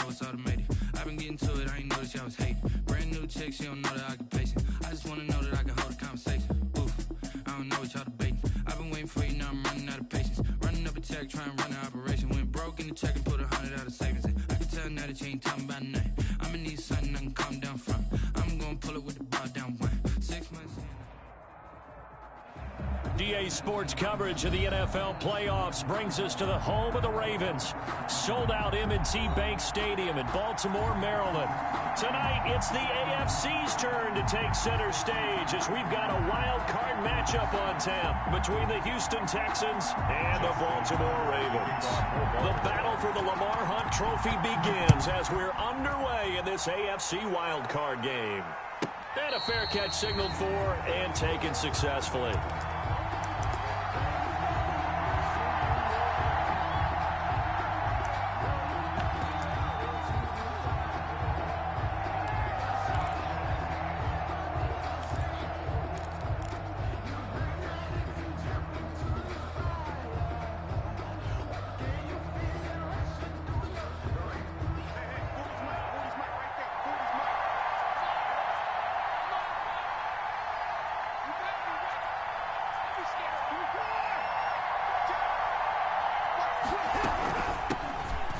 it's automated. I've been getting to it, I ain't noticed y'all was hating. Brand new chick, she don't know the occupation. I just wanna know that I can hold a conversation. Oof, I don't know what y'all debating. I've been waiting for you, now I'm running out of patience. Running up a check, trying to run an operation. Went broke in the check and put 100 out of savings in. I can tell now that you ain't talking about nothing. I'ma need something I can calm down from. I'm gonna pull it with the bar down one. 6 months in. DA Sports coverage of the NFL playoffs brings us to the home of the Ravens. Sold out M&T Bank Stadium in Baltimore, Maryland. Tonight, it's the AFC's turn to take center stage as we've got a wild card matchup on tap between the Houston Texans and the Baltimore Ravens. The battle for the Lamar Hunt Trophy begins as we're underway in this AFC wild card game. And a fair catch signaled for and taken successfully.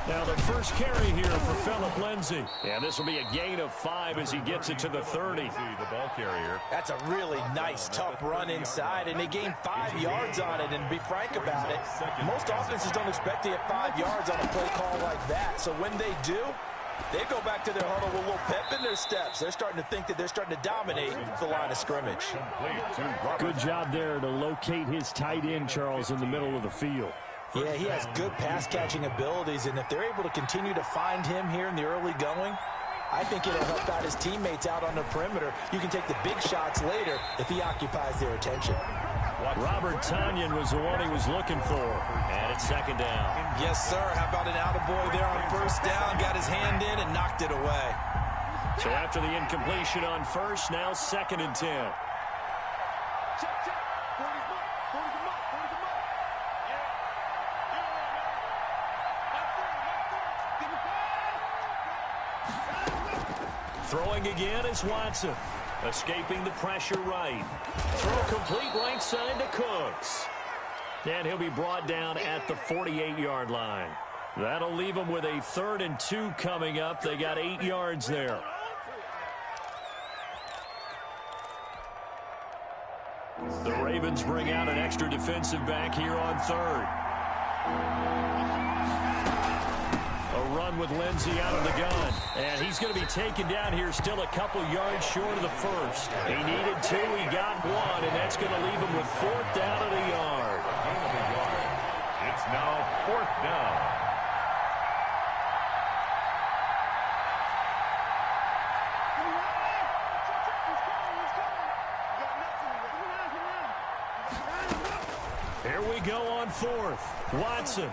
Now the first carry here for Phillip Lindsay. And this will be a gain of 5 as he gets it to the 30. The ball carrier. That's a really nice, tough run inside, and they gained 5 yards on it. And to be frank about it, most offenses don't expect to get 5 yards on a play call like that. So when they do, they go back to their huddle with a little pep in their steps. They're starting to think that they're starting to dominate the line of scrimmage. Good job there to locate his tight end, Charles, in the middle of the field. Yeah, he has good pass-catching abilities, and if they're able to continue to find him here in the early going, I think it'll help out his teammates out on the perimeter. You can take the big shots later if he occupies their attention. Robert Tonyan was the one he was looking for. And it's second down. Yes, sir. How about an attaboy there on first down? Got his hand in and knocked it away. So after the incompletion on first, now 2nd and 10. Throwing again is Watson. Escaping the pressure right. Throw complete right side to Cooks. And he'll be brought down at the 48-yard line. That'll leave them with a 3rd and 2 coming up. They got 8 yards there. The Ravens bring out an extra defensive back here on 3rd. A run with Lindsay out of the gun. And he's going to be taken down here still a couple yards short of the first. He needed 2, he got 1, and that's going to leave him with 4th down at a yard. It's now 4th down. Here we go on 4th. Watson.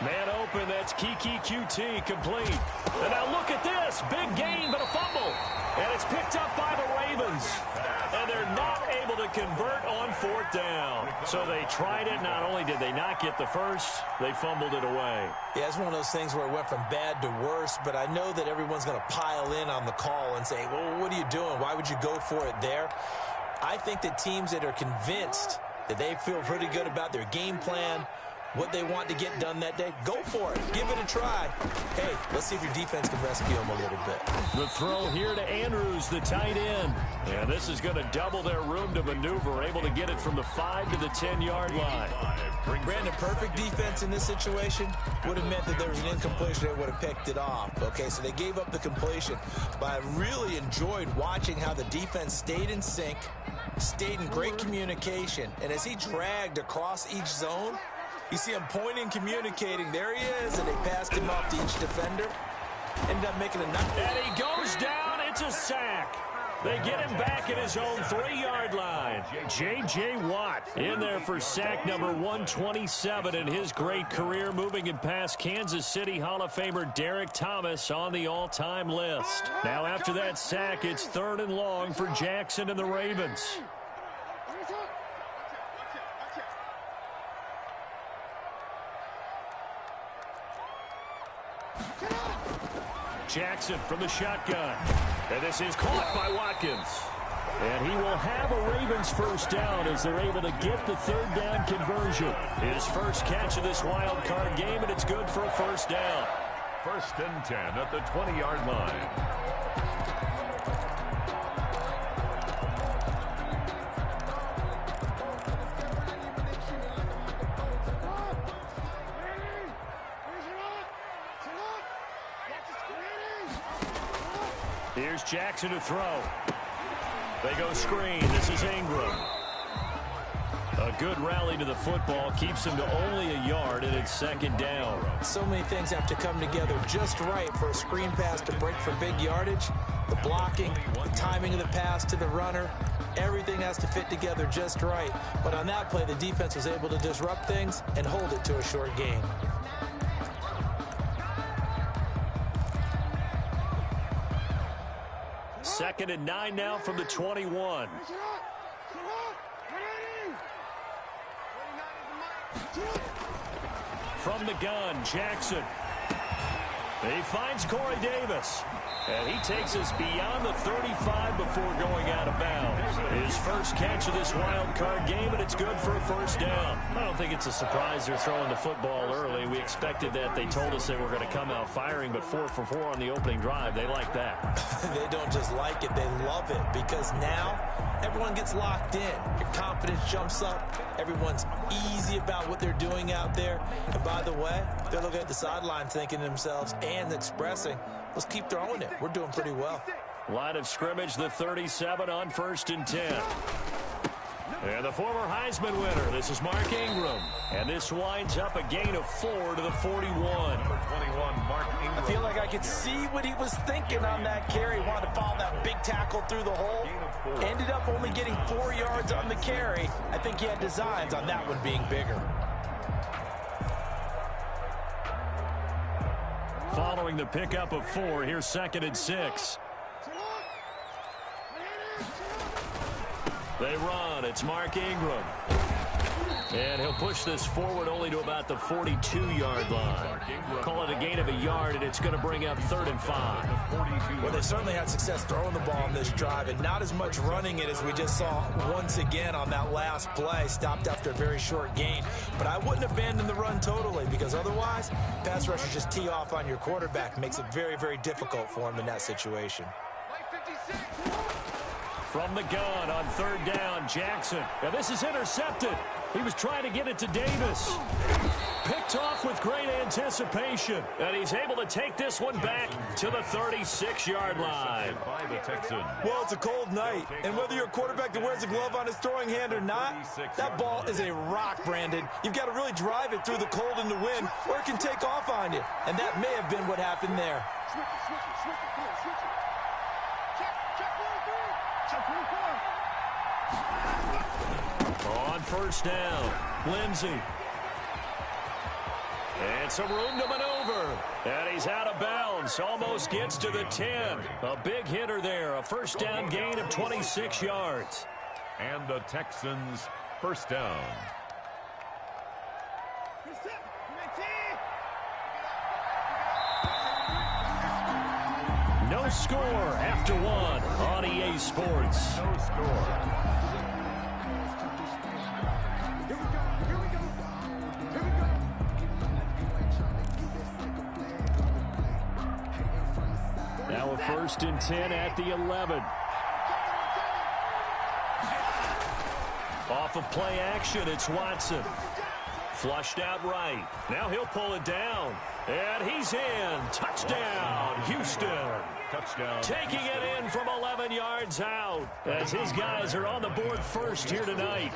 Man open, that's Kiki QT complete. And now look at this. Big gain, but a fumble. And it's picked up by the Ravens. And they're not able to convert on 4th down. So they tried it. Not only did they not get the first, they fumbled it away. Yeah, it's one of those things where it went from bad to worse, but I know that everyone's going to pile in on the call and say, well, what are you doing? Why would you go for it there? I think that teams that are convinced that they feel pretty good about their game plan, what they want to get done that day, go for it. Give it a try. Hey, let's see if your defense can rescue them a little bit. The throw here to Andrews, the tight end. And this is going to double their room to maneuver, able to get it from the 5 to the 10-yard line. Brandon, perfect defense in this situation would have meant that there was an incompletion. They would have picked it off. Okay, so they gave up the completion. But I really enjoyed watching how the defense stayed in sync, stayed in great communication. And as he dragged across each zone, you see him pointing, communicating. There he is, and they passed him off to each defender. Ended up making a knock. And he goes down. It's a sack. They get him back at his own 3-yard line. J.J. Watt in there for sack number 127 in his great career, moving him past Kansas City Hall of Famer Derek Thomas on the all-time list. Now after that sack, it's 3rd and long for Jackson and the Ravens. Jackson from the shotgun. And this is caught by Watkins. And he will have a Ravens first down as they're able to get the third down conversion. His first catch of this wild card game, and it's good for a first down. 1st and 10 at the 20-yard line. Here's Jackson to throw. They go screen. This is Ingram. A good rally to the football keeps him to only a yard, and it's 2nd down. So many things have to come together just right for a screen pass to break for big yardage. The blocking, the timing of the pass to the runner, everything has to fit together just right. But on that play, the defense was able to disrupt things and hold it to a short gain. Second and 9 now from the 21. From the gun, Jackson. He finds Corey Davis. And he takes us beyond the 35 before going out of bounds. His first catch of this wild card game, and it's good for a first down. I don't think it's a surprise they're throwing the football early. We expected that. They told us they were going to come out firing, but 4 for 4 on the opening drive. They like that. They don't just like it, they love it, because now everyone gets locked in. Your confidence jumps up. Everyone's easy about what they're doing out there. And by the way, they're looking at the sideline thinking to themselves and expressing, let's keep throwing it. We're doing pretty well. Line of scrimmage, the 37 on 1st and 10. And the former Heisman winner, this is Mark Ingram. And this winds up a gain of 4 to the 41. Number 21, Mark Ingram. I feel like I could see what he was thinking on that carry. He wanted to follow that big tackle through the hole. Ended up only getting 4 yards on the carry. I think he had designs on that one being bigger. Following the pickup of 4, here's 2nd and 6. They run. It's Mark Ingram. And he'll push this forward only to about the 42-yard line. Call it a gain of a yard, and it's going to bring up 3rd and 5. Well, they certainly had success throwing the ball on this drive, and not as much running it as we just saw once again on that last play. Stopped after a very short gain. But I wouldn't abandon the run totally, because otherwise, pass rushers just tee off on your quarterback. Makes it very, very difficult for him in that situation. From the gun on 3rd down, Jackson. Now this is intercepted. He was trying to get it to Davis. Picked off with great anticipation. And he's able to take this one back to the 36-yard line. By the Texans. Well, it's a cold night, and whether you're a quarterback that wears a glove on his throwing hand or not, that ball is a rock, Brandon. You've got to really drive it through the cold and the wind, or it can take off on you. And that may have been what happened there. On 1st down, Lindsey. And some room to maneuver. And he's out of bounds. Almost gets to the 10. A big hitter there. A first down gain of 26 yards. And the Texans first down. No score after 1 on EA Sports. No score. Now a 1st and 10 at the 11. Off of play action, it's Watson. Flushed out right. Now he'll pull it down. And he's in. Touchdown, Houston. Touchdown. Taking it in from 11 yards out as his guys are on the board first here tonight.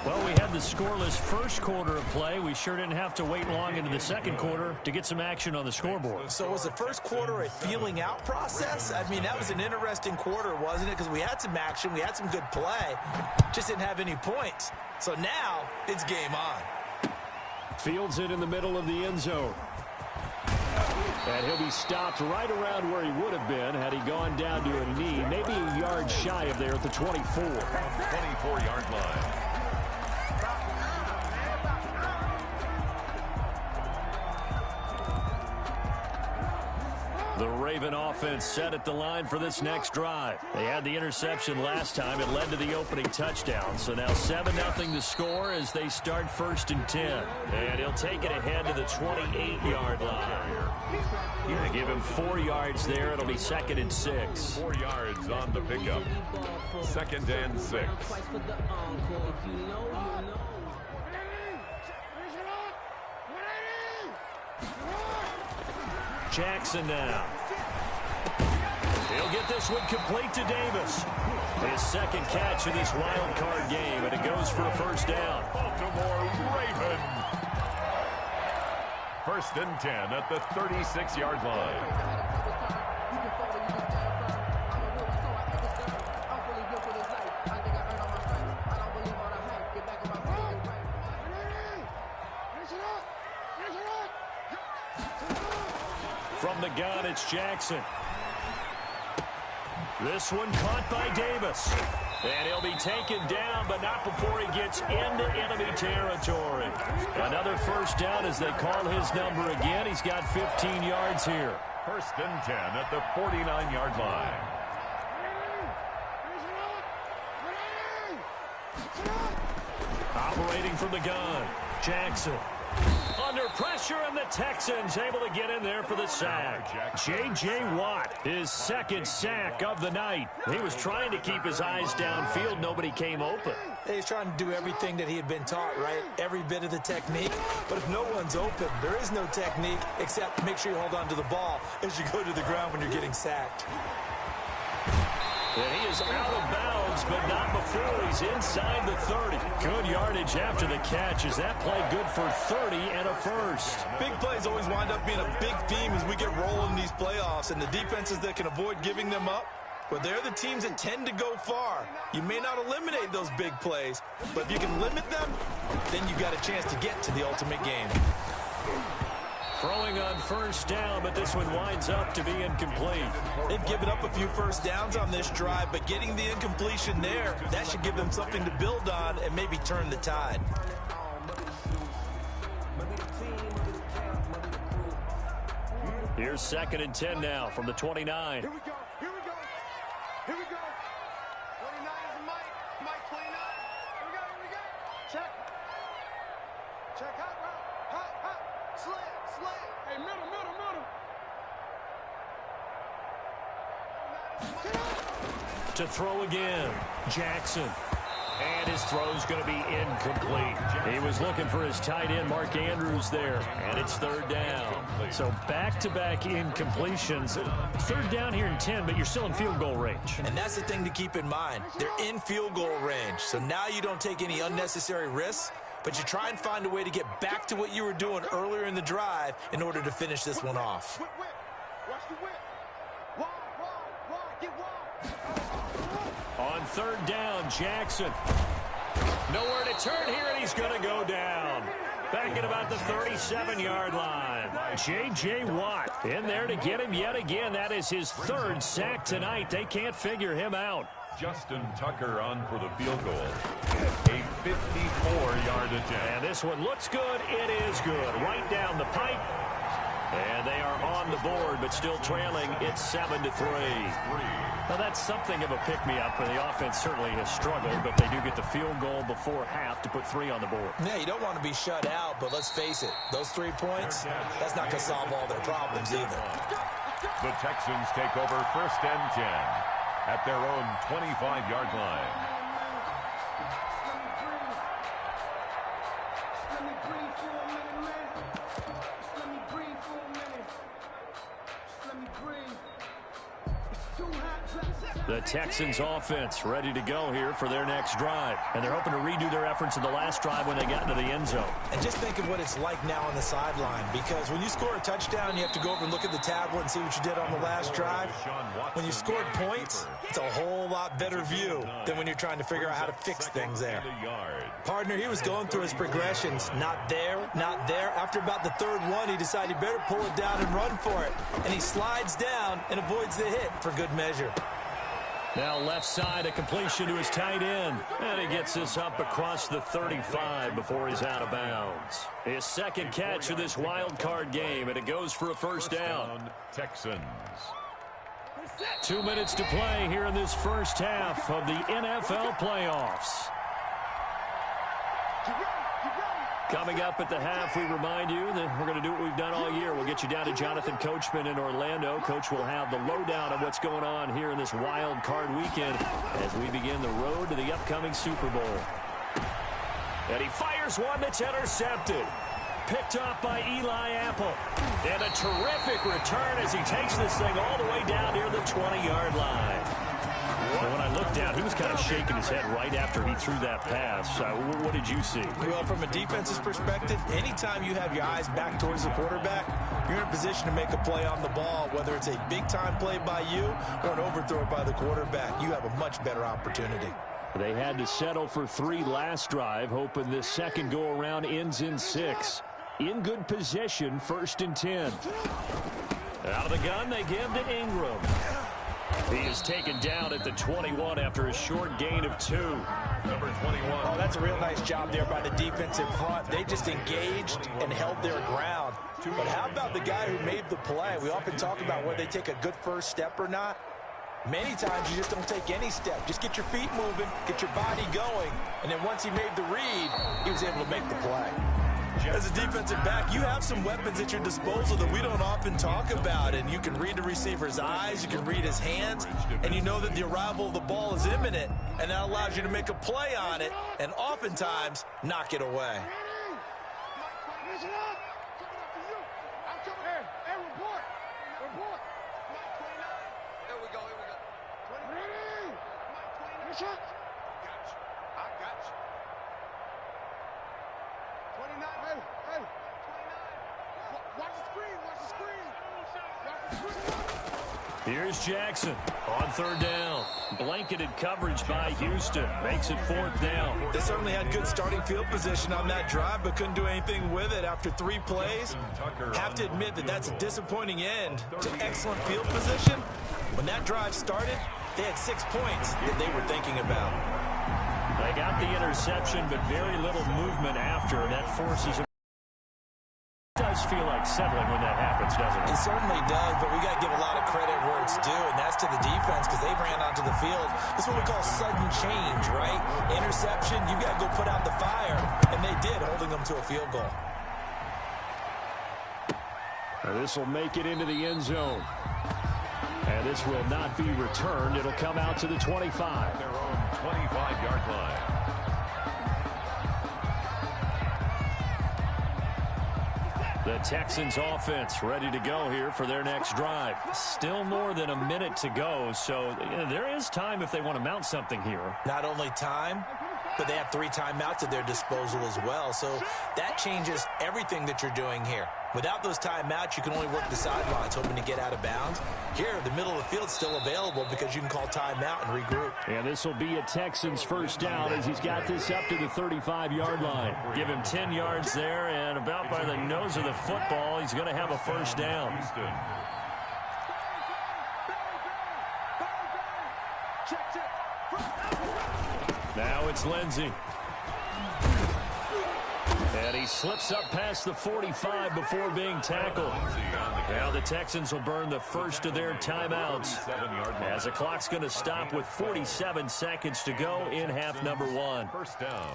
Well, we had the scoreless first quarter of play. We sure didn't have to wait long into the second quarter to get some action on the scoreboard. So was the first quarter a feeling out process? I mean, that was an interesting quarter, wasn't it? Because we had some action, we had some good play, just didn't have any points. So now it's game on. Fields it in the middle of the end zone. And he'll be stopped right around where he would have been had he gone down to a knee, maybe a yard shy of there at the 24. 24-yard line. Raven offense set at the line for this next drive. They had the interception last time. It led to the opening touchdown. So now 7-0 to score as they start 1st and 10. And he'll take it ahead to the 28-yard line. Gonna give him 4 yards there. It'll be 2nd and 6. 4 yards on the pickup. 2nd and 6. Jackson now. He'll get this one complete to Davis. His 2nd catch of this wild card game, and it goes for a 1st down. Baltimore Raven. 1st and 10 at the 36-yard line. From the gun, it's Jackson. This one caught by Davis. And he'll be taken down, but not before he gets into enemy territory. Another 1st down as they call his number again. He's got 15 yards here. 1st and 10 at the 49-yard line. Operating from the gun, Jackson. Under pressure, and the Texans able to get in there for the sack. J.J. Watt, his 2nd sack of the night. He was trying to keep his eyes downfield. Nobody came open. He's trying to do everything that he had been taught, right? Every bit of the technique. But if no one's open, there is no technique except make sure you hold on to the ball as you go to the ground when you're getting sacked. And he is out of bounds, but not before he's inside the 30. Good yardage after the catch. Is that play good for 30 and a 1st? Big plays always wind up being a big theme as we get rolling in these playoffs. And the defenses that can avoid giving them up, well, they're the teams that tend to go far. You may not eliminate those big plays, but if you can limit them, then you've got a chance to get to the ultimate game. Throwing on 1st down, but this one winds up to be incomplete. They've given up a few 1st downs on this drive, but getting the incompletion there, that should give them something to build on and maybe turn the tide. Here's 2nd and 10 now from the 29. Here we go. Here we go. Here we go. 29 is Mike. Mike 29. Here we go. Here we go. Check. Check. Hot route. Hot, hot. Slant. Slant. Hey, middle. To throw again, Jackson. And his throw's going to be incomplete. He was looking for his tight end, Mark Andrews, there. And it's 3rd down. So back-to-back incompletions. 3rd down here in 10, but you're still in field goal range. And that's the thing to keep in mind. They're in field goal range. So now you don't take any unnecessary risks, but you try and find a way to get back to what you were doing earlier in the drive in order to finish this one off. Whip. Watch the whip. Wide. Get wide. On 3rd down, Jackson. Nowhere to turn here, and he's going to go down. Back at about the 37-yard line. J.J. Watt in there to get him yet again. That is his 3rd sack tonight. They can't figure him out. Justin Tucker on for the field goal. A 54-yard attempt. And this one looks good. It is good. Right down the pipe. And they are on the board, but still trailing. It's 7-3. Now, that's something of a pick-me-up. The offense certainly has struggled, but they do get the field goal before half to put 3 on the board. Yeah, you don't want to be shut out, but let's face it, those 3 points, that's not going to solve all their problems either. The Texans take over 1st and 10 at their own 25-yard line. The Texans offense ready to go here for their next drive. And they're hoping to redo their efforts in the last drive when they got into the end zone. And just think of what it's like now on the sideline, because when you score a touchdown, you have to go over and look at the tablet and see what you did on the last drive. When you scored points, it's a whole lot better view than when you're trying to figure out how to fix things there. Partner, he was going through his progressions. Not there, not there. After about the 3rd one, he decided he better pull it down and run for it. And he slides down and avoids the hit for good measure. Now left side, a completion to his tight end. And he gets this up across the 35 before he's out of bounds. His second catch of this wild card game, and it goes for a first down. Texans. 2 minutes to play here in this first half of the NFL playoffs. Coming up at the half, we remind you that we're going to do what we've done all year. We'll get you down to Jonathan Coachman in Orlando. Coach will have the lowdown of what's going on here in this wild card weekend as we begin the road to the upcoming Super Bowl. And he fires one that's intercepted. Picked off by Eli Apple. And a terrific return as he takes this thing all the way down near the 20-yard line. Well, when I looked down, he was kind of shaking his head right after he threw that pass. What did you see? Well, from a defense's perspective, anytime you have your eyes back towards the quarterback, you're in a position to make a play on the ball, whether it's a big-time play by you or an overthrow by the quarterback. You have a much better opportunity. They had to settle for 3 last drive, hoping this second go-around ends in 6. In good position, 1st and 10. Out of the gun, they give to Ingram. He is taken down at the 21 after a short gain of 2. Number 21. Oh, that's a real nice job there by the defensive front. They just engaged and held their ground. But how about the guy who made the play? We often talk about whether they take a good first step or not. Many times you just don't take any step. Just get your feet moving, get your body going, and then once he made the read, he was able to make the play. As a defensive back, you have some weapons at your disposal that we don't often talk about, and you can read the receiver's eyes, you can read his hands, and you know that the arrival of the ball is imminent, and that allows you to make a play on it, and oftentimes knock it away. Here's Jackson on 3rd down. Blanketed coverage by Houston. Makes it 4th down. They certainly had good starting field position on that drive, but couldn't do anything with it after 3 plays. Have to admit that that's a disappointing end to excellent field position. When that drive started, they had 6 points that they were thinking about. They got the interception, but very little movement after, and that forces him. It does feel like settling when that happens, doesn't it? It certainly does, but we got to give a lot of credit where it's due, and that's to the defense because they ran onto the field. This is what we call sudden change, right? Interception, you got to go put out the fire, and they did, holding them to a field goal. This will make it into the end zone. And this will not be returned. It'll come out to the 25. Their own 25-yard line. The Texans offense ready to go here for their next drive. Still more than a minute to go, so there is time if they want to mount something here. Not only time, but they have 3 timeouts at their disposal as well, so that changes everything that you're doing here. Without those timeouts, you can only work the sidelines, hoping to get out of bounds. Here, the middle of the field is still available because you can call timeout and regroup. And this will be a Texans first down as he's got this up to the 35-yard line. Give him 10 yards there, and about by the nose of the football, he's going to have a first down. Now it's Lindsey. And he slips up past the 45 before being tackled. Now the Texans will burn the first of their timeouts as the clock's going to stop with 47 seconds to go in half number 1. First down.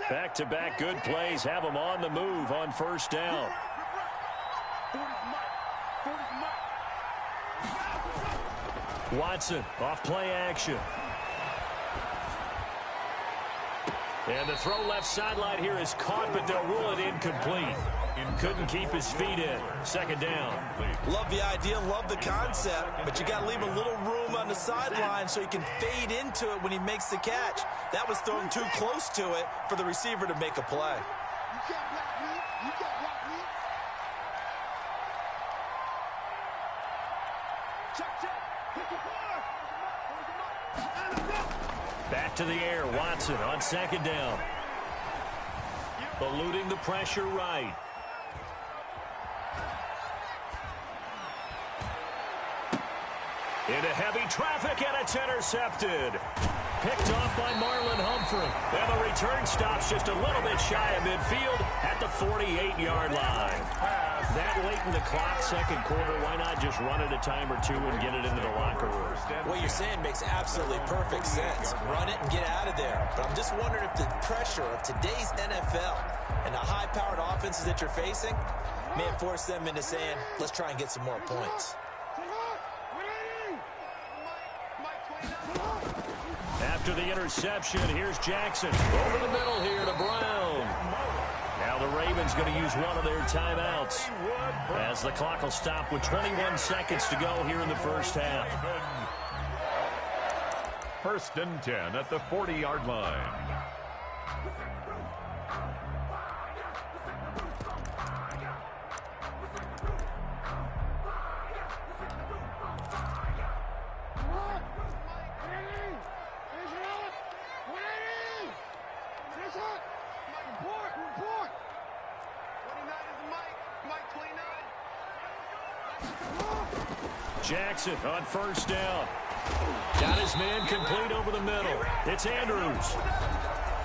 Back-to-back good plays have them on the move on first down. Watson off play action. And the throw left sideline here is caught, but they'll rule it incomplete. Couldn't keep his feet in. Second down. Love the idea, love the concept, but you got to leave a little room on the sideline so he can fade into it when he makes the catch. That was thrown too close to it for the receiver to make a play. Back to the air, Watson on second down. Eluding the pressure right. Into heavy traffic, and it's intercepted. Picked off by Marlon Humphrey. And the return stops just a little bit shy of midfield at the 48-yard line. That late in the clock, second quarter, why not just run it a time or two and get it into the locker room? What you're saying makes absolutely perfect sense. Run it and get out of there. But I'm just wondering if the pressure of today's NFL and the high-powered offenses that you're facing may have forced them into saying, let's try and get some more points. After the interception, here's Jackson. Over the middle here to Brown. Now the Ravens going to use one of their timeouts as the clock will stop with 21 seconds to go here in the first half. 1st and 10 at the 40-yard line. Jackson on first down. Got his man complete over the middle. It's Andrews.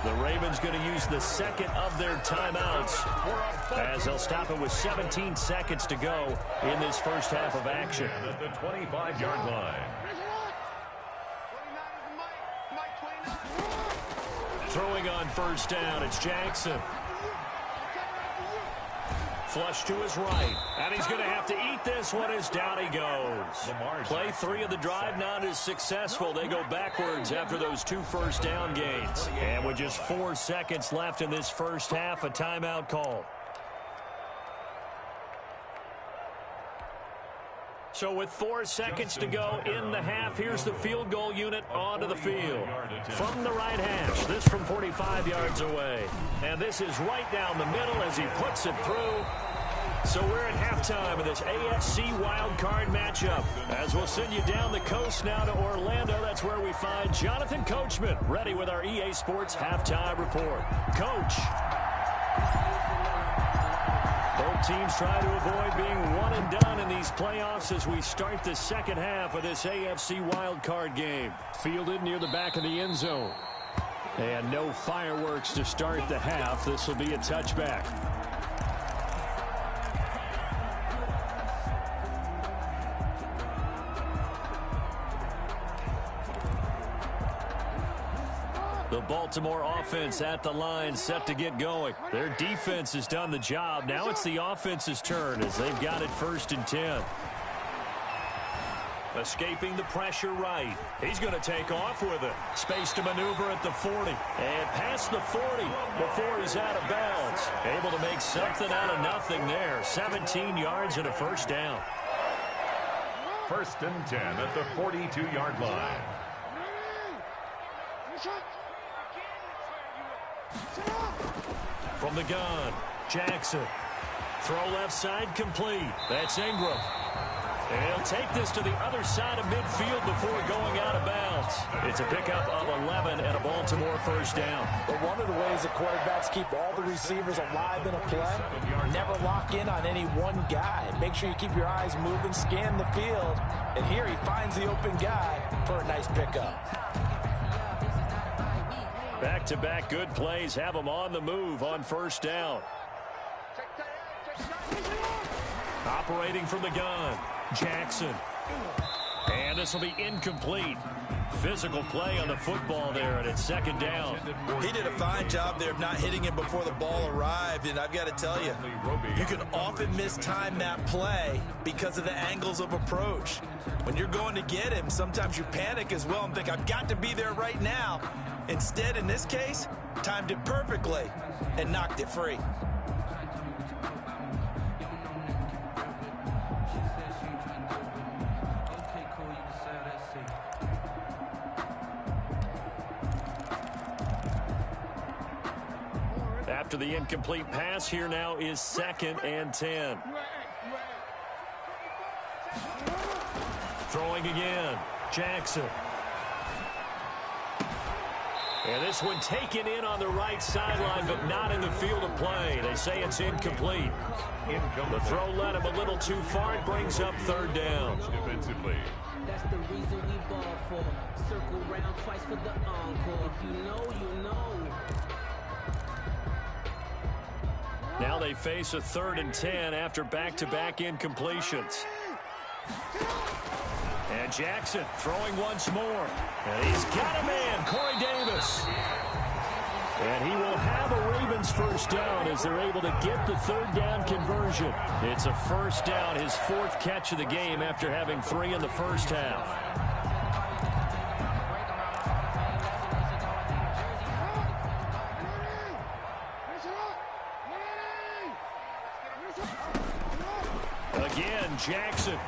The Ravens going to use the second of their timeouts as they'll stop it with 17 seconds to go in this first half of action. At the 25-yard line. Throwing on first down, it's Jackson. Flush to his right, and he's going to have to eat this one as down he goes. Play 3 of the drive not as successful. They go backwards after those 2 first down gains. And with just 4 seconds left in this first half, a timeout call. So with 4 seconds to go in the half, here's the field goal unit onto the field. From the right hash, this from 45 yards away. And this is right down the middle as he puts it through. So we're at halftime of this AFC wildcard matchup. As we'll send you down the coast now to Orlando, that's where we find Jonathan Coachman, ready with our EA Sports halftime report. Coach. Both teams try to avoid being one and done in these playoffs as we start the second half of this AFC wildcard game. Fielded near the back of the end zone. And no fireworks to start the half. This will be a touchback. The Baltimore offense at the line, set to get going. Their defense has done the job. Now it's the offense's turn as they've got it 1st and 10. Escaping the pressure right. He's going to take off with it. Space to maneuver at the 40. And past the 40 before he's out of bounds. Able to make something out of nothing there. 17 yards and a first down. 1st and 10 at the 42-yard line. From the gun, Jackson. Throw left side complete. That's Ingram. And he'll take this to the other side of midfield before going out of bounds. It's a pickup of 11 and a Baltimore first down. But one of the ways the quarterbacks keep all the receivers alive in a play, never lock in on any one guy. Make sure you keep your eyes moving, scan the field. And here he finds the open guy for a nice pickup. Back-to-back good plays have them on the move on first down. Operating from the gun, Jackson. And this will be incomplete. Physical play on the football there, and it's second down. He did a fine job there of not hitting him before the ball arrived, and I've got to tell you, you can often mistime that play because of the angles of approach. When you're going to get him, sometimes you panic as well and think, I've got to be there right now. Instead, in this case, timed it perfectly and knocked it free. After the incomplete pass, here now is 2nd and 10. Throwing again, Jackson. And this one taken in on the right sideline, but not in the field of play. They say it's incomplete. The throw led him a little too far. It brings up third down. Defensively. That's the reason we ball for. Circle round twice for the encore. If you know, you know. Now they face a 3rd and 10 after back-to-back incompletions. And Jackson throwing once more. And he's got a man, Corey Davis. And he will have a Ravens first down as they're able to get the 3rd down conversion. It's a first down, his 4th catch of the game after having 3 in the first half. Again, Jackson.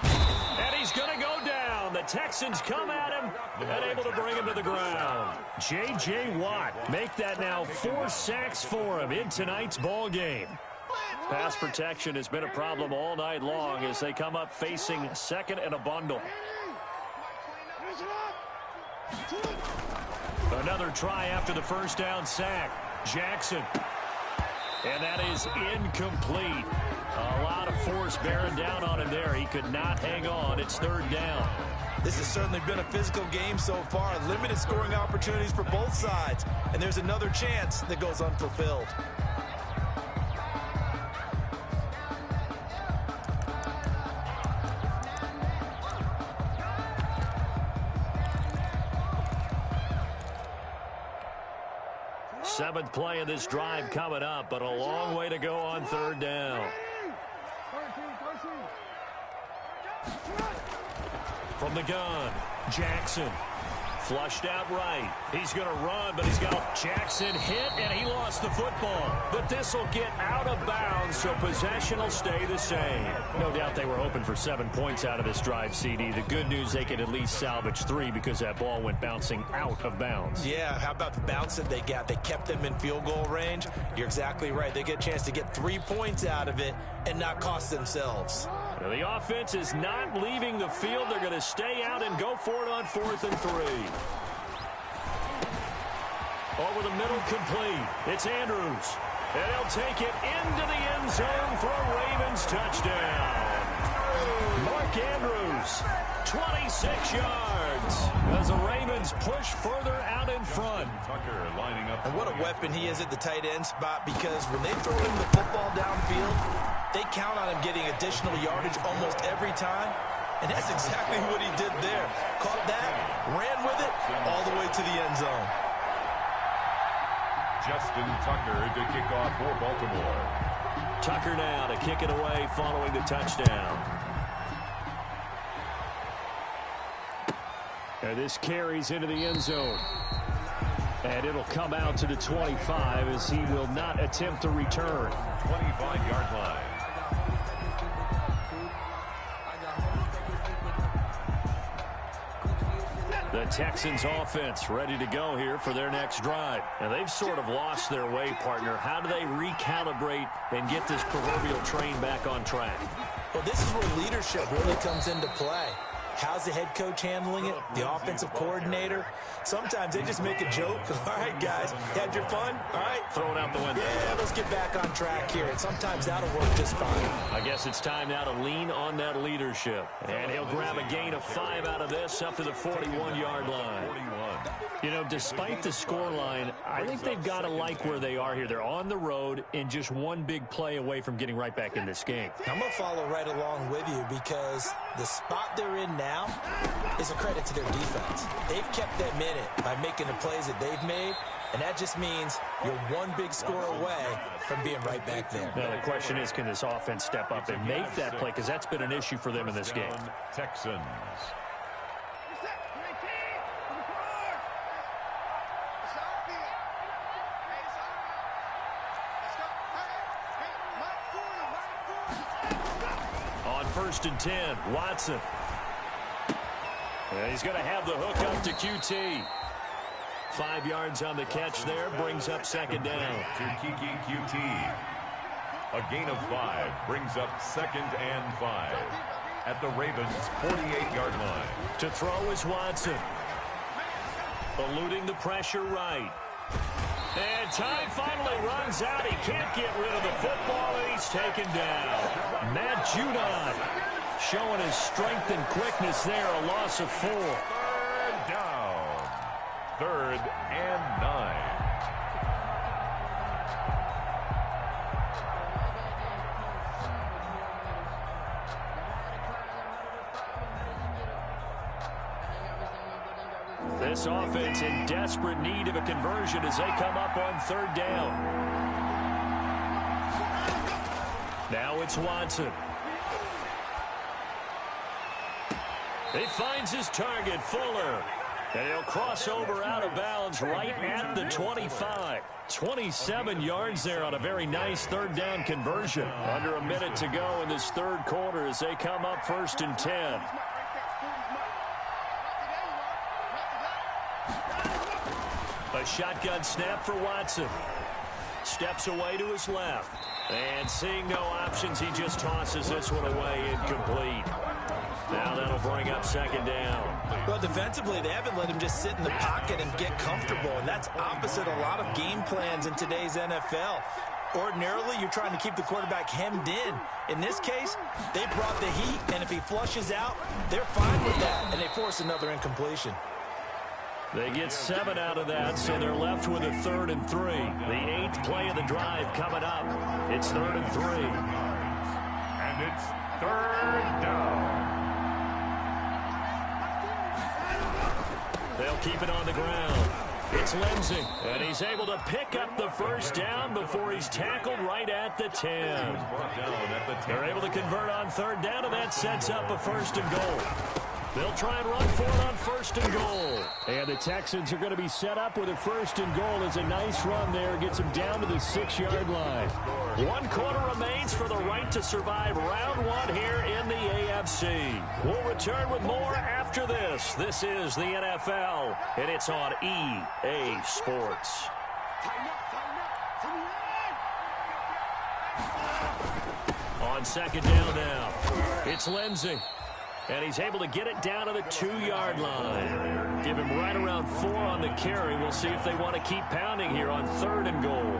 And he's going to go down. The Texans come at him and able to bring him to the ground. J.J. Watt make that now 4 sacks for him in tonight's ball game. Pass protection has been a problem all night long as they come up facing 2nd and a bundle. Another try after the first down sack. Jackson. And that is incomplete. A lot of force bearing down on him there. He could not hang on. It's 3rd down. This has certainly been a physical game so far. Limited scoring opportunities for both sides. And there's another chance that goes unfulfilled. Seventh play of this drive coming up, but a long way to go on 3rd down. From the gun, Jackson. Flushed out right. He's going to run, but he's got Jackson hit, and he lost the football. But this will get out of bounds, so possession will stay the same. No doubt they were hoping for 7 points out of this drive, CD. The good news, they could at least salvage 3 because that ball went bouncing out of bounds. Yeah, how about the bounce that they got? They kept them in field goal range. You're exactly right. They get a chance to get 3 points out of it and not cost themselves. The offense is not leaving the field. They're going to stay out and go for it on 4th and 3. Over the middle, complete. It's Andrews. And he'll take it into the end zone for a Ravens touchdown. Mark Andrews, 26 yards. As the Ravens push further out in front. Tucker lining up. And what a weapon he is at the tight end spot, because when they throw him the football downfield, they count on him getting additional yardage almost every time. And that's exactly what he did there. Caught that, ran with it, all the way to the end zone. Justin Tucker to kick off for Baltimore. Tucker now to kick it away following the touchdown. And this carries into the end zone. And it'll come out to the 25 as he will not attempt to return. 25-yard line. The Texans offense ready to go here for their next drive. And they've sort of lost their way, partner. How do they recalibrate and get this proverbial train back on track? Well, this is where leadership really comes into play. How's the head coach handling it? The offensive coordinator? Sometimes they just make a joke. All right, guys, had your fun? All right. Throw it out the window. Yeah, let's get back on track here. And sometimes that'll work just fine. I guess it's time now to lean on that leadership. And he'll grab a gain of 5 out of this up to the 41-yard line. 41. You know, despite the scoreline, I think they've got to like where they are here. They're on the road and just one big play away from getting right back in this game. I'm going to follow right along with you, because the spot they're in now is a credit to their defense. They've kept them in it by making the plays that they've made, and that just means you're one big score away from being right back there. Now, the question is, can this offense step up and make that play? Because that's been an issue for them in this game. Texans. On 1st and 10, Watson. And he's going to have the hook up to QT. 5 yards on the catch there, brings up 2nd down. To Kiki QT. A gain of 5 brings up 2nd and 5 at the Ravens' 48-yard line. To throw is Watson. Eluding the pressure right. And time finally runs out. He can't get rid of the football, and he's taken down. Matt Judon showing his strength and quickness there. A loss of 4. Third down. 3rd and 9. This offense in desperate need of a conversion as they come up on 3rd down. Now it's Watson. He finds his target, Fuller. And he'll cross over out of bounds right at the 25. 27 yards there on a very nice 3rd down conversion. Under a minute to go in this 3rd quarter as they come up 1st and 10. A shotgun snap for Watson. Steps away to his left. And seeing no options, he just tosses this one away, incomplete. Now that'll bring up 2nd down. Well, defensively, they haven't let him just sit in the pocket and get comfortable, and that's opposite a lot of game plans in today's NFL. Ordinarily, you're trying to keep the quarterback hemmed in. In this case, they brought the heat, and if he flushes out, they're fine with that, and they force another incompletion. They get 7 out of that, so they're left with a 3rd and 3. The 8th play of the drive coming up. It's 3rd and 3. And it's 3rd down. They'll keep it on the ground. It's Lindsey, and he's able to pick up the 1st down before he's tackled right at the 10. They're able to convert on 3rd down, and that sets up a 1st and goal. They'll try and run for it on 1st and goal. And the Texans are going to be set up with a 1st and goal. As a nice run there gets them down to the 6-yard line. 1 quarter remains for the right to survive round 1 here in the AFC. We'll return with more after this. This is the NFL, and it's on EA Sports. On 2nd down now, it's Lindsey. And he's able to get it down to the 2-yard line. Give him right around 4 on the carry. We'll see if they want to keep pounding here on 3rd and goal.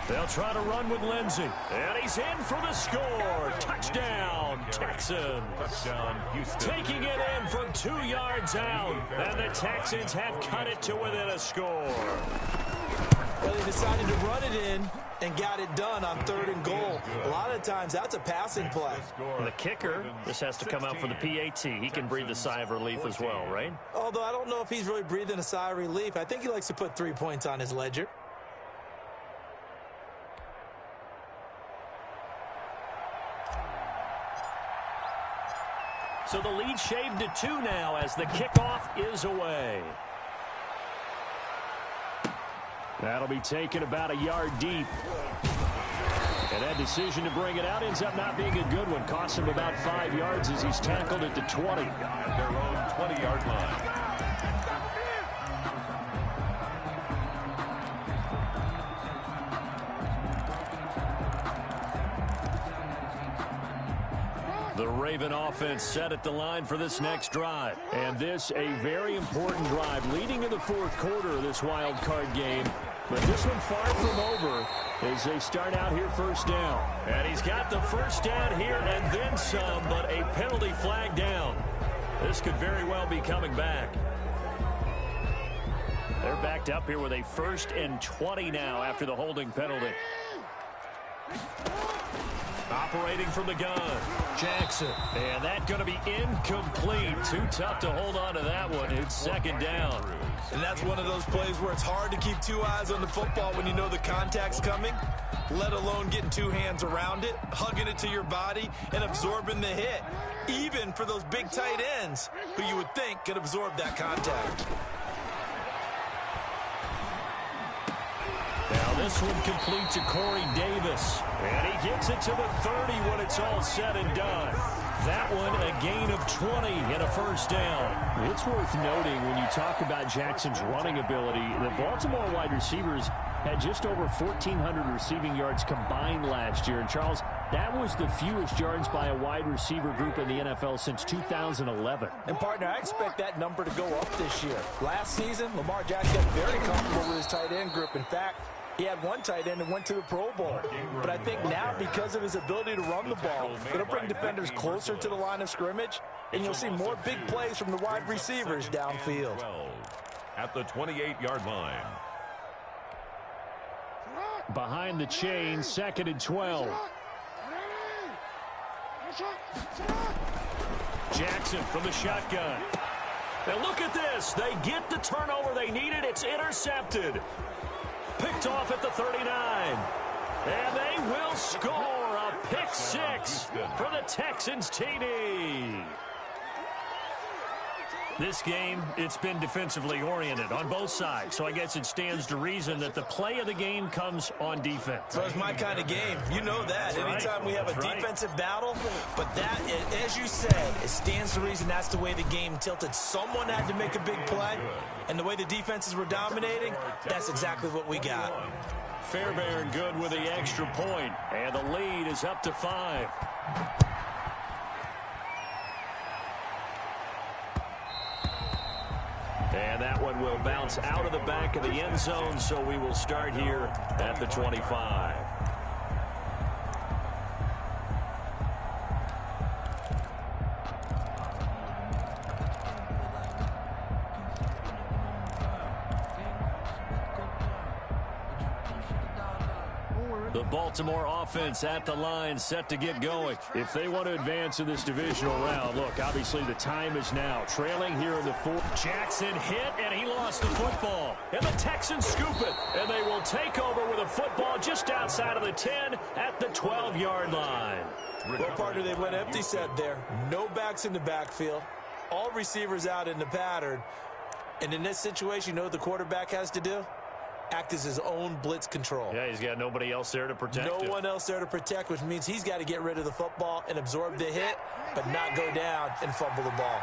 They'll try to run with Lindsey. And he's in for the score. Touchdown, Texans. Touchdown, Houston. Taking it in from 2 yards out. And the Texans have cut it to within a score. Well, they decided to run it in and got it done on 3rd and goal. A lot of times, that's a passing play. And the kicker, this has to come out for the PAT. He can breathe a sigh of relief as well, right? Although I don't know if he's really breathing a sigh of relief. I think he likes to put 3 points on his ledger. So the lead shaved to 2 now as the kickoff is away. That'll be taken about a yard deep. And that decision to bring it out ends up not being a good one. Costs him about 5 yards as he's tackled at the 20. At their own 20-yard line. The Raven offense set at the line for this next drive. And this a very important drive leading in the 4th quarter of this wild card game. But this one far from over as they start out here 1st down. And he's got the 1st down here and then some, but a penalty flag down. This could very well be coming back. They're backed up here with a 1st and 20 now after the holding penalty. Operating from the gun, Jackson. And that's going to be incomplete. Too tough to hold on to that one. It's 2nd down. And that's one of those plays where it's hard to keep 2 eyes on the football when you know the contact's coming, let alone getting 2 hands around it, hugging it to your body, and absorbing the hit. Even for those big tight ends who you would think could absorb that contact. Now this one complete to Corey Davis. And he gets it to the 30 when it's all said and done. That one a gain of 20 and a 1st down. It's worth noting when you talk about Jackson's running ability, the Baltimore wide receivers had just over 1,400 receiving yards combined last year. And Charles, That was the fewest yards by a wide receiver group in the NFL since 2011. And, partner, I expect that number to go up this year. Last season, Lamar Jackson got very comfortable with his tight end group. In fact, he had one tight end and went to the Pro Bowl. But I think now, because of his ability to run the ball, it'll bring defenders closer to the line of scrimmage, and you'll see more big plays from the wide receivers downfield. At the 28-yard line. Behind the chain, 2nd and 12. Jackson from the shotgun. Now look at this. They get the turnover they needed. It's intercepted. Picked off at the 39. And they will score a pick six for the Texans TD. This game, it's been defensively oriented on both sides, so I guess it stands to reason that the play of the game comes on defense. So it's my kind of game. You know that. Anytime we have a defensive battle, but that, as you said, it stands to reason that's the way the game tilted. Someone had to make a big play, and the way the defenses were dominating, that's exactly what we got. Fairbairn good with the extra point, and the lead is up to 5. And that one will bounce out of the back of the end zone, so we will start here at the 25. The Baltimore offense at the line, set to get going. If they want to advance in this divisional round, look, obviously the time is now. Trailing here in the 4th. Jackson hit, and he lost the football. And the Texans scoop it, and they will take over with a football just outside of the 10 at the 12-yard line. Well, partner, they went empty set there. No backs in the backfield. All receivers out in the pattern. And in this situation, you know what the quarterback has to do? Act as his own blitz control. Yeah, he's got nobody else there to protect him. No one else there to protect, which means he's got to get rid of the football and absorb the hit, but not go down and fumble the ball.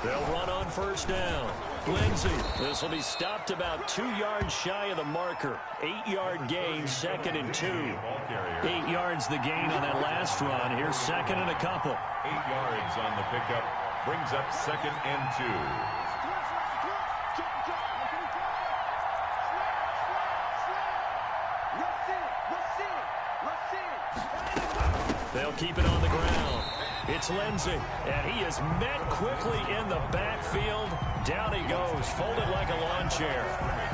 They'll run on first down. Lindsey, this will be stopped about 2 yards shy of the marker. 8-yard gain, 2nd and 2. 8 yards the gain on that last run. Here's 2nd and a couple. 8 yards on the pickup. Brings up 2nd and 2. They'll keep it on the ground. It's Lindsey, and he is met quickly in the backfield. Down he goes, folded like a lawn chair.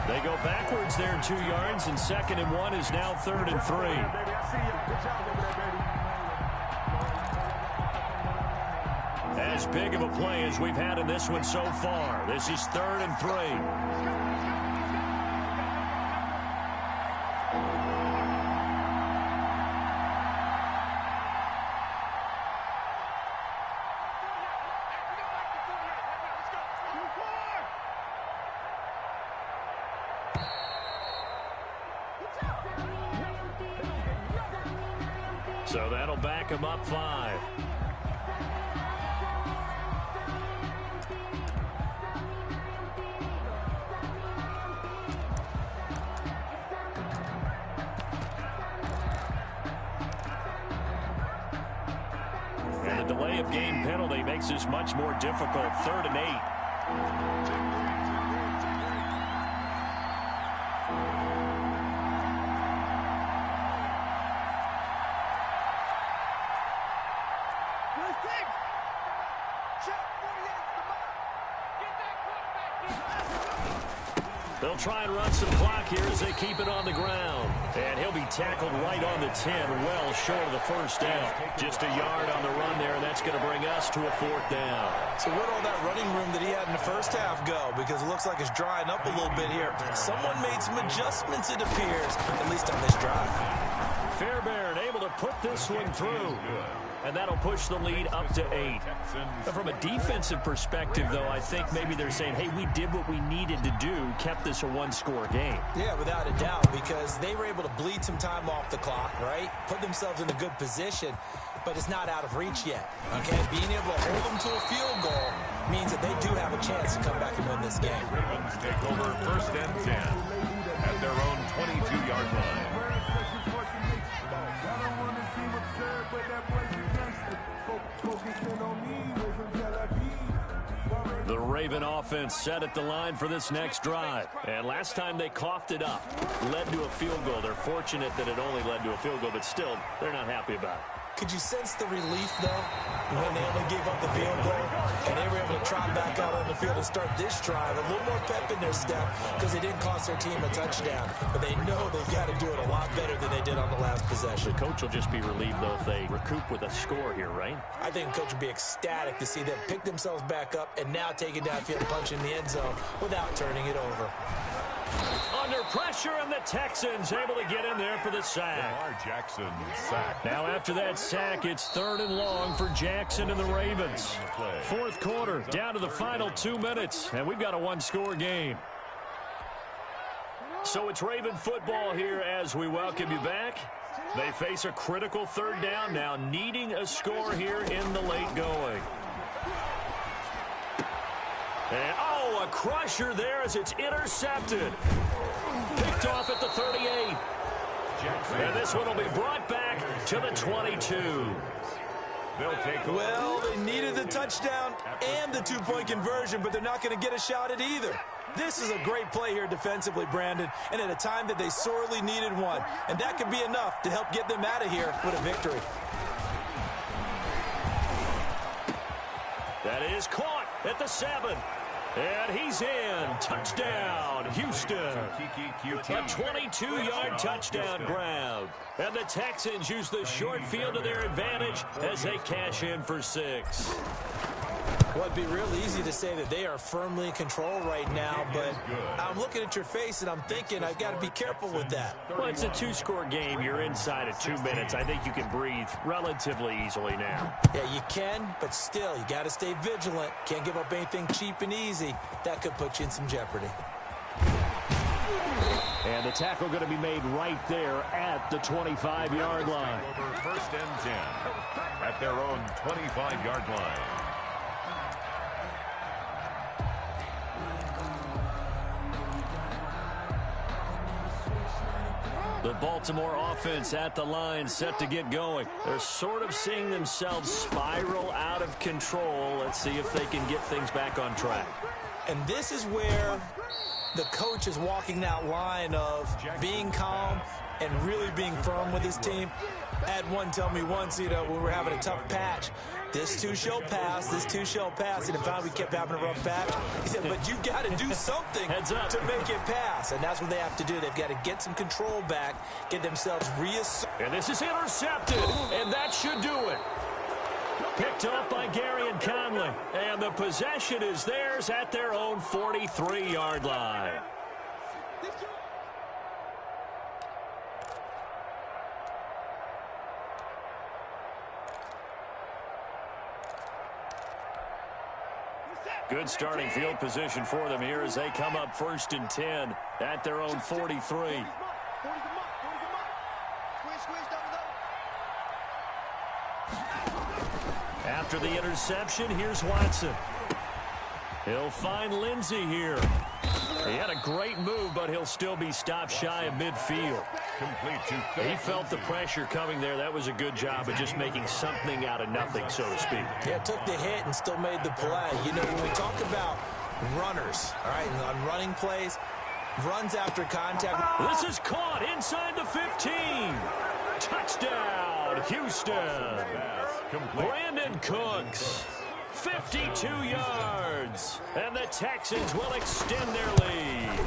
They go backwards there 2 yards, and 2nd and 1 is now 3rd and 3. As big of a play as we've had in this one so far. This is 3rd and 3. So that'll back him up 5. And the delay of game penalty makes this much more difficult. 3rd and 8. They'll try and run some clock here as they keep it on the ground. And he'll be tackled right on the 10, well short of the first down. Just a yard on the run there, and that's going to bring us to a 4th down. So where'd all that running room that he had in the first half go? Because it looks like it's drying up a little bit here. Someone made some adjustments, it appears, at least on this drive. Fairbairn able to put this one through. and that'll push the lead up to 8. From a defensive perspective, though, I think maybe they're saying, hey, we did what we needed to do, kept this a one-score game. Yeah, without a doubt, because they were able to bleed some time off the clock, right? Put themselves in a good position, but it's not out of reach yet, okay? Being able to hold them to a field goal means that they do have a chance to come back and win this game. Ravens take over 1st and 10 at their own 22-yard line. The Raven offense set at the line for this next drive. And last time they coughed it up, led to a field goal. They're fortunate that it only led to a field goal, but still, they're not happy about it. Could you sense the relief, though, when they only gave up the field goal and they were able to trot back out on the field and start this drive? A little more pep in their step because they didn't cost their team a touchdown. But they know they've got to do it a lot better than they did on the last possession. The coach will just be relieved, though, if they recoup with a score here, right? I think the coach would be ecstatic to see them pick themselves back up and now take it downfield and punch in the end zone without turning it over. Under pressure, and the Texans able to get in there for the sack. Lamar Jackson sacked. Now after that sack, it's 3rd and long for Jackson and the Ravens. 4th quarter, down to the final 2 minutes, and we've got a one-score game. So it's Raven football here as we welcome you back. They face a critical 3rd down now, needing a score here in the late going. And, a crusher there as it's intercepted. Picked off at the 38. And this one will be brought back to the 22. Well, they needed the touchdown and the 2-point conversion, but they're not going to get a shot at either. This is a great play here defensively, Brandon, and at a time that they sorely needed one. And that could be enough to help get them out of here with a victory. That is caught at the 7. And he's in. Touchdown, Houston. A 22-yard touchdown grab. And the Texans use the short field to their advantage as they cash in for 6. Well, it'd be real easy to say that they are firmly in control right now, but I'm looking at your face and I'm thinking I've got to be careful with that. Well, it's a 2-score game. You're inside of 2 minutes. I think you can breathe relatively easily now. Yeah, you can, but still, you got to stay vigilant. Can't give up anything cheap and easy. That could put you in some jeopardy. And the tackle going to be made right there at the 25-yard line. Over 1st and 10 at their own 25-yard line. The Baltimore offense at the line, set to get going. They're sort of seeing themselves spiral out of control. Let's see if they can get things back on track. And this is where the coach is walking that line of being calm and really being firm with his team. I had one tell me once, when we were having a tough patch, this too shall pass, this too shall pass. And in fact, we kept having a rough patch. He said, but you've got to do something to make it pass. And that's what they have to do. They've got to get some control back, get themselves reasserted. And this is intercepted, and that should do it. Picked up by Gary and Conley. And the possession is theirs at their own 43-yard line. Good starting field position for them here as they come up 1st and 10 at their own 43. After the interception, here's Watson. He'll find Lindsey here. He had a great move, but he'll still be stopped shy of midfield. He felt the pressure coming there. That was a good job of just making something out of nothing, so to speak. Yeah, took the hit and still made the play. When we talk about runners, all right, on running plays, runs after contact. This is caught inside the 15. Touchdown, Houston. Brandon Cooks, 52 yards. And the Texans will extend their lead.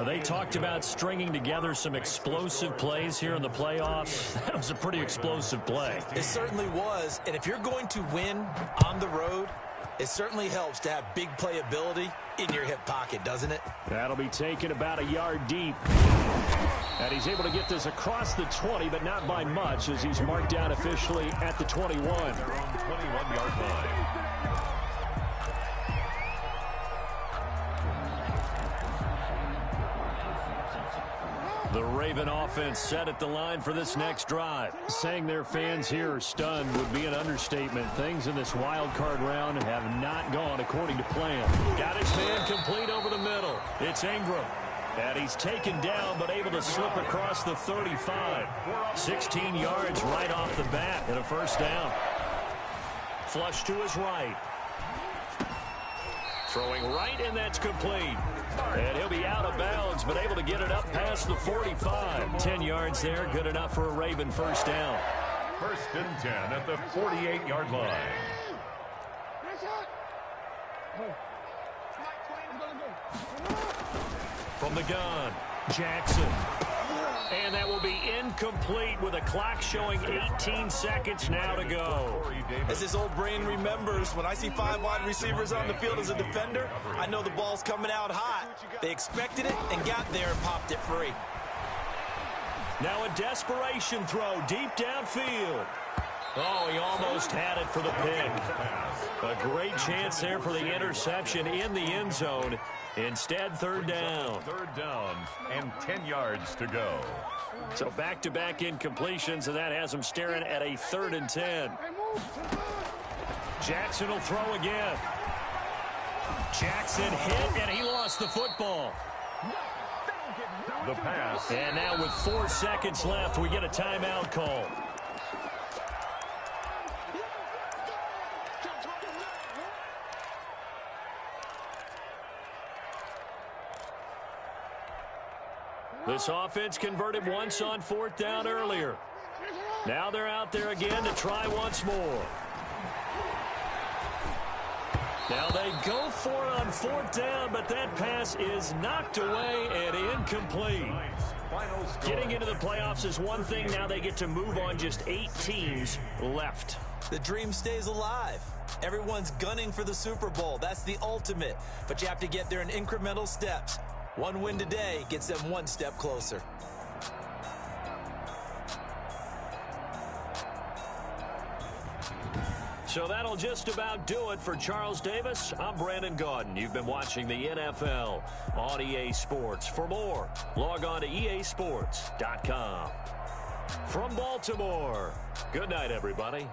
They talked about stringing together some explosive plays here in the playoffs. That was a pretty explosive play. It certainly was. And if you're going to win on the road, it certainly helps to have big playability in your hip pocket, doesn't it? That'll be taken about a yard deep. And he's able to get this across the 20, but not by much, as he's marked down officially at the 21. Their own 21-yard line. The Raven offense set at the line for this next drive. Saying their fans here are stunned would be an understatement. Things in this wild card round have not gone according to plan. Got his man complete over the middle. It's Ingram. And he's taken down, but able to slip across the 35. 16 yards right off the bat and a first down. Flush to his right. Throwing right, and that's complete. And he'll be out of bounds, but able to get it up past the 45. 10 yards there, good enough for a Raven first down. First and 10 at the 48-yard line. From the gun, Jackson. And that will be incomplete with a clock showing 18 seconds now to go. As his old brain remembers, when I see 5 wide receivers on the field as a defender, I know the ball's coming out hot. They expected it and got there and popped it free. Now a desperation throw deep downfield. Oh, he almost had it for the pick. A great chance there for the interception in the end zone. Instead, third down. Third down and 10 yards to go. So back-to-back incompletions, and that has him staring at a 3rd and 10. Jackson will throw again. Jackson hit, and he lost the football. The pass. And now with 4 seconds left, we get a timeout call. This offense converted once on 4th down earlier. Now they're out there again to try once more. Now they go for it on 4th down, but that pass is knocked away and incomplete. Getting into the playoffs is one thing. Now they get to move on. Just 8 teams left. The dream stays alive. Everyone's gunning for the Super Bowl. That's the ultimate. But you have to get there in incremental steps. One win today gets them 1 step closer. So that'll just about do it for Charles Davis. I'm Brandon Gaudin. You've been watching the NFL on EA Sports. For more, log on to easports.com. From Baltimore, good night, everybody.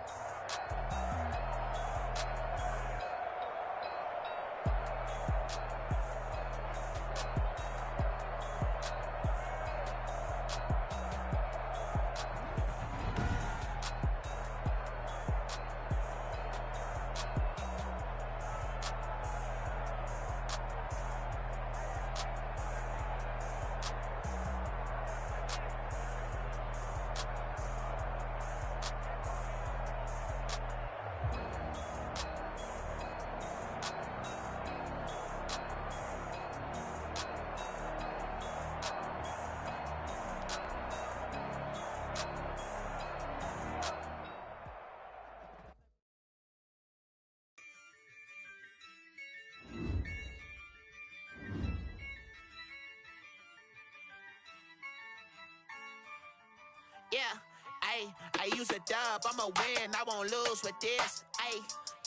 Yeah, I use a dub, I'ma win, I won't lose with this.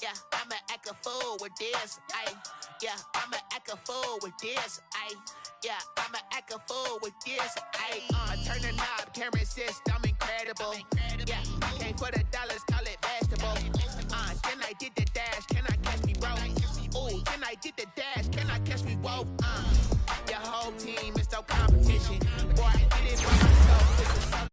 Yeah, I'ma act a fool with this. Yeah, I'ma act a fool with this. Yeah, I'ma act a fool with this. Turn the knob, can't resist, I'm incredible. Yeah, came for the dollars, call it vegetable. Then I did the dash, can I catch me, bro? Ooh, then I did the dash, can I catch me, whoa?